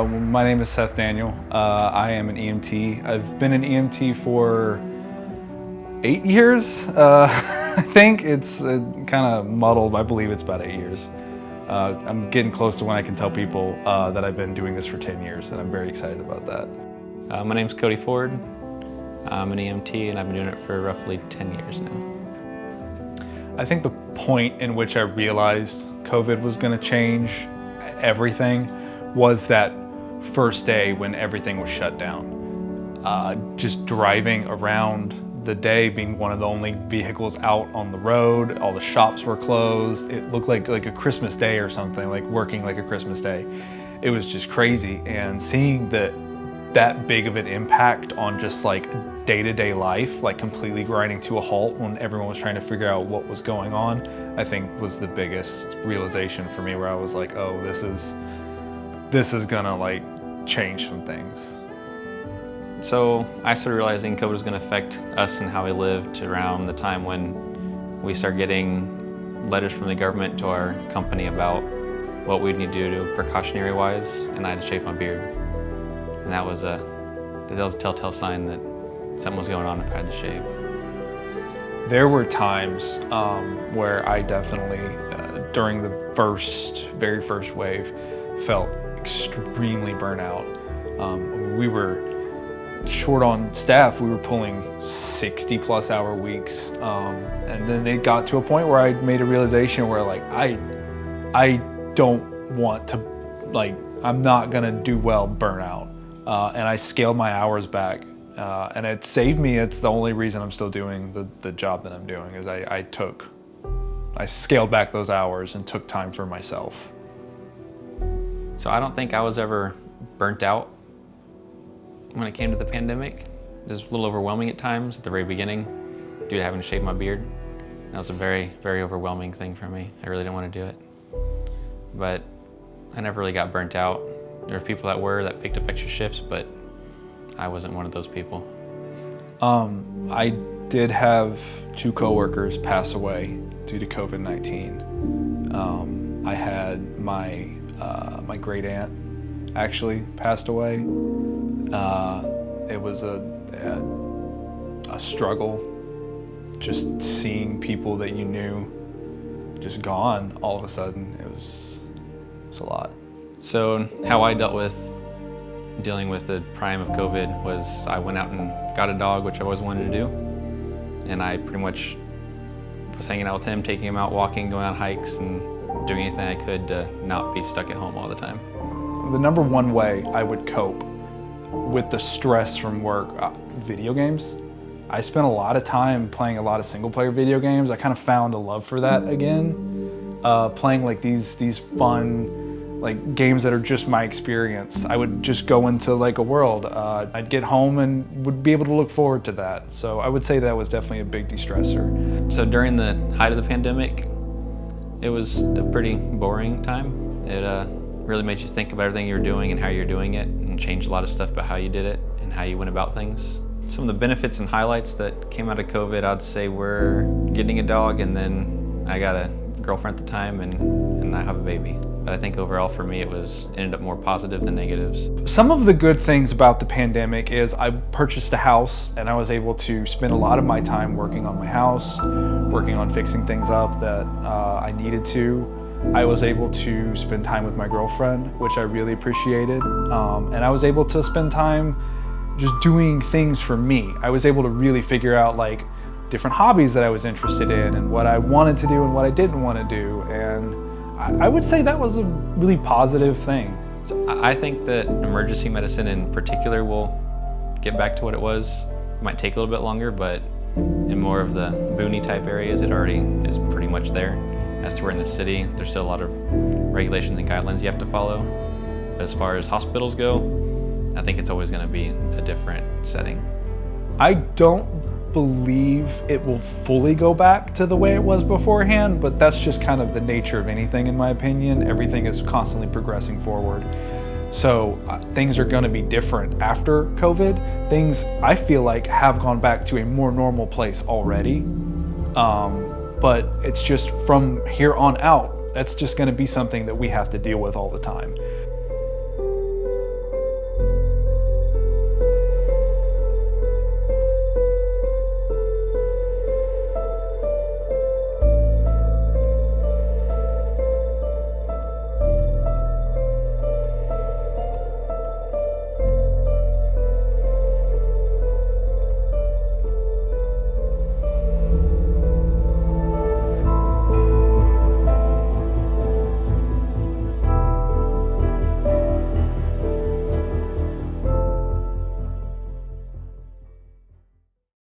My name is Seth Daniel. I am an EMT. I've been an EMT for 8 years. I think it's kind of muddled. I believe it's about 8 years. I'm getting close to when I can tell people that I've been doing this for 10 years, and I'm very excited about that. My name's Cody Ford. I'm an EMT, and I've been doing it for roughly 10 years now. I think the point in which I realized COVID was going to change everything was that first day when everything was shut down. Just driving around the day, being one of the only vehicles out on the road, all the shops were closed. It looked like a Christmas day or something, like working like a Christmas day. It was just crazy, and seeing that big of an impact on just like day-to-day life, like completely grinding to a halt when everyone was trying to figure out what was going on, I think was the biggest realization for me, where I was like, oh, this is gonna like change some things. So I started realizing COVID was going to affect us and how we lived around the time when we started getting letters from the government to our company about what we'd need to do precautionary wise, and I had to shave my beard. And that was a telltale sign that something was going on if I had to shave. There were times where I definitely, during the very first wave, felt extremely burnt out. We were short on staff. We were pulling 60+ hour weeks, and then it got to a point where I made a realization where like I don't want to, like, I'm not gonna do well burnout, and I scaled my hours back, and it saved me. It's the only reason I'm still doing the job that I'm doing, is I scaled back those hours and took time for myself. So I don't think I was ever burnt out when it came to the pandemic. It was a little overwhelming at times at the very beginning due to having to shave my beard. That was a very, very overwhelming thing for me. I really didn't want to do it. But I never really got burnt out. There were people that picked up extra shifts, but I wasn't one of those people. I did have 2 coworkers pass away due to COVID-19. I had my great aunt actually passed away. It was a struggle, just seeing people that you knew just gone all of a sudden. It was a lot. So how I dealing with the prime of COVID was I went out and got a dog, which I always wanted to do. And I pretty much was hanging out with him, taking him out walking, going on hikes, and doing anything I could to not be stuck at home all the time. The number one way I would cope with the stress from work, video games. I spent a lot of time playing a lot of single player video games. I kind of found a love for that again. Playing like these fun like games that are just my experience. I would just go into like a world. I'd get home and would be able to look forward to that. So I would say that was definitely a big de-stressor. So during the height of the pandemic, it was a pretty boring time. It really made you think about everything you were doing and how you're doing it, and changed a lot of stuff about how you did it and how you went about things. Some of the benefits and highlights that came out of COVID, I'd say, were getting a dog, and then I got a girlfriend at the time, and I have a baby. But I think overall for me it ended up more positive than negatives. Some of the good things about the pandemic is I purchased a house, and I was able to spend a lot of my time working on my house, working on fixing things up that I needed to. I was able to spend time with my girlfriend, which I really appreciated. And I was able to spend time just doing things for me. I was able to really figure out like different hobbies that I was interested in, and what I wanted to do and what I didn't want to do. And I would say that was a really positive thing. So I think that emergency medicine in particular will get back to what it was. It might take a little bit longer, but in more of the boony type areas, it already is pretty much there. As to where in the city, there's still a lot of regulations and guidelines you have to follow. But as far as hospitals go, I think it's always going to be a different setting. I don't believe it will fully go back to the way it was beforehand, but that's just kind of the nature of anything, in my opinion. Everything is constantly progressing forward. So things are going to be different after COVID. Things, I feel like, have gone back to a more normal place already. But it's just from here on out, that's just going to be something that we have to deal with all the time.